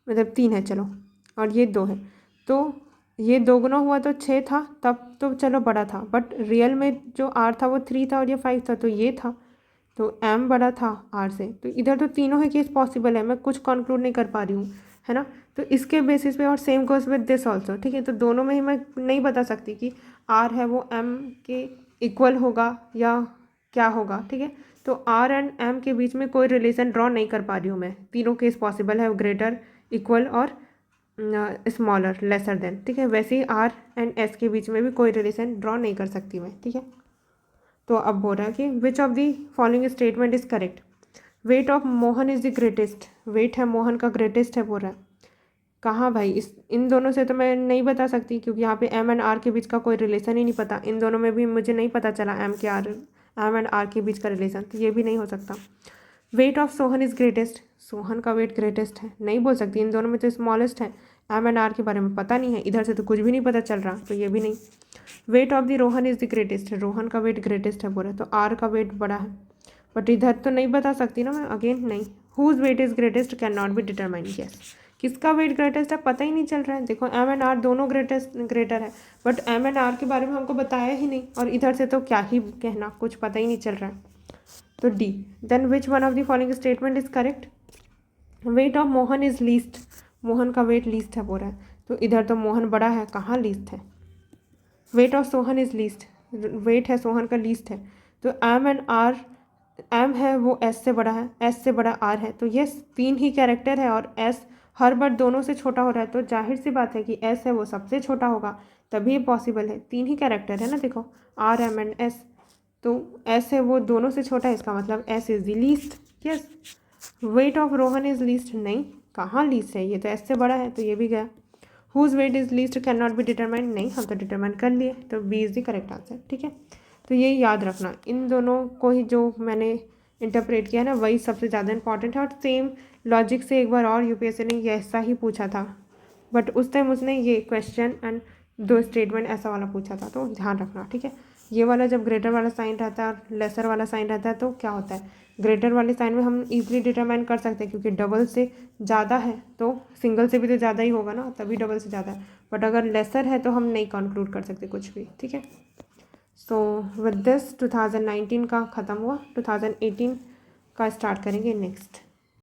मतलब 3 है चलो, और ये 2 है, तो ये 2 गुना हुआ तो 6 था, तब तो चलो बड़ा था, बट रियल में जो आर था वो 3 था और ये 5 था, तो ये था, तो एम बड़ा था आर से। तो इधर तो तीनों है केस पॉसिबल है, मैं कुछ कंक्लूड नहीं कर पा रही हूँ, है ना। तो इसके बेसिस पे, और same goes with this also, ठीक है। तो दोनों में ही मैं नहीं बता सकती कि आर है वो एम के इक्वल होगा या क्या होगा, ठीक है। तो आर एंड एम के बीच में कोई रिलेशन ड्रॉ नहीं कर पा रही हूँ मैं, तीनों केस पॉसिबल है, ग्रेटर, इक्वल और स्मॉलर लेसर देन, ठीक है। वैसे ही आर एंड एस के बीच में भी कोई रिलेशन ड्रॉ नहीं कर सकती मैं, ठीक है। तो अब बोल रहा है कि which of the following statement is correct. Weight of Mohan is the greatest, weight है मोहन का ग्रेटेस्ट है बोल रहा है। कहाँ भाई, इस इन दोनों से तो मैं नहीं बता सकती क्योंकि यहाँ पे एम एंड आर के बीच का कोई रिलेशन ही नहीं पता। इन दोनों में भी मुझे नहीं पता चला एम एंड आर के बीच का रिलेशन, तो ये भी नहीं हो सकता। Wait of Sohan is greatest, Sohan का वेट ग्रेटेस्ट है, नहीं बोल सकती। इन दोनों में तो स्मॉलेस्ट है, एम एंड आर के बारे में पता नहीं है, इधर से तो कुछ भी नहीं पता चल रहा, तो ये भी नहीं। Weight of the Rohan is the greatest, Rohan का वेट ग्रेटेस्ट है बोले, तो आर का वेट बड़ा है, बट इधर तो नहीं बता सकती ना मैं, अगेन नहीं। Whose weight is greatest can not be determined, yes. किसका वेट ग्रेटेस्ट है पता ही नहीं चल रहा है। देखो एम एंड आर दोनों ग्रेटर है, बट एम एंड आर के बारे में हमको बताया ही नहीं, और इधर से तो क्या ही कहना, कुछ पता ही नहीं चल रहा है। तो D. Then which one of the following statement is correct. Weight of Mohan is least, Mohan का वेट लीस्ट है बोल रहा है, तो इधर तो मोहन बड़ा है, कहाँ लीस्ट है। Weight of Sohan is least, weight है सोहन का लीस्ट है, तो एम एंड आर, एम है वो एस से बड़ा है, एस से बड़ा आर है, तो ये तीन ही कैरेक्टर है और एस हर बार दोनों से छोटा हो रहा है, तो जाहिर सी बात है कि एस है वो सबसे छोटा होगा, तभी ये पॉसिबल है। तीन ही कैरेक्टर है ना, देखो आर एम एंड एस, तो एस है वो दोनों से छोटा है, इसका मतलब S is the least, yes. Weight of Rohan is least, नहीं कहाँ लीस्ट है, ये तो एस से बड़ा है, तो ये भी गया। Whose weight is least can not be determined, नहीं हम तो डिटरमाइन कर लिए, तो B is the correct answer, ठीक है। तो ये याद रखना, इन दोनों को ही जो मैंने इंटरप्रेट किया ना वही सबसे ज़्यादा इंपॉर्टेंट है, और सेम लॉजिक से एक बार और यूपीएससी ने ऐसा ही पूछा था, बट उस टाइम उसने ये क्वेश्चन एंड दो स्टेटमेंट ऐसा वाला पूछा था, तो ध्यान रखना, ठीक है। ये वाला जब ग्रेटर वाला साइन रहता है और लेसर वाला साइन रहता है तो क्या होता है, ग्रेटर वाले साइन में हम इजीली डिटरमाइन कर सकते हैं क्योंकि डबल से ज़्यादा है तो सिंगल से भी तो ज़्यादा ही होगा ना, तभी डबल से ज़्यादा है, बट अगर लेसर है तो हम नहीं कंक्लूड कर सकते कुछ भी, ठीक है। सो विद दिस 2019 का ख़त्म हुआ, 2018 का स्टार्ट करेंगे नेक्स्ट।